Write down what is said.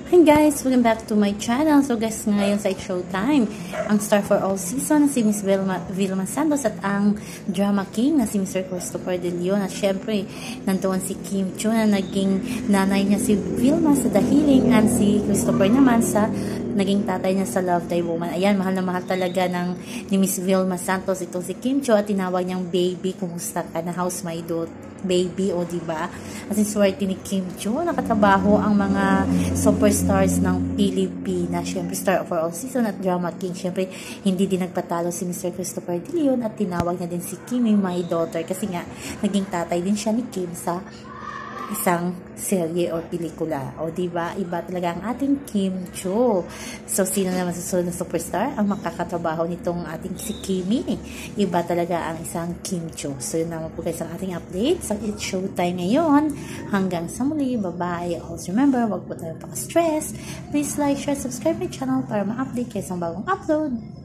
Hi guys! Welcome back to my channel. So guys, ngayon sa Showtime, ang star for all season na si Miss Vilma Santos at ang drama king na si Mr. Christopher De Leon. At syempre, nandoon si Kim Chiu na naging nanay niya si Vilma sa The Healing and si Christopher naman sa naging tatay niya sa Love Thy Woman. Ayan, mahal na mahal talaga ni Miss Vilma Santos itong si Kim Chiu at tinawag niyang baby. Kumusta ka na? How's my baby? O diba? Kasi swerte ni Kim Chiu, nakatrabaho ang mga superstars ng Pilipinas. Siyempre, star for all season at drama king. Siyempre, hindi din nagpatalo si Mr. Christopher De Leon at tinawag niya din si Kim yung my daughter. Kasi nga, naging tatay din siya ni Kim sa isang serye o pelikula. O diba, iba talaga ang ating Kim Chiu. So, sino naman susunod na superstar? Ang makakatrabaho nitong ating si Kimi. Iba talaga ang isang Kim Chiu. So, yun naman po guys ang ating update sa It's Showtime ngayon. Hanggang sa muli, bye-bye. Also remember, wag po tayo paka-stress. Please like, share, subscribe my channel para ma-update kayo sa bagong upload.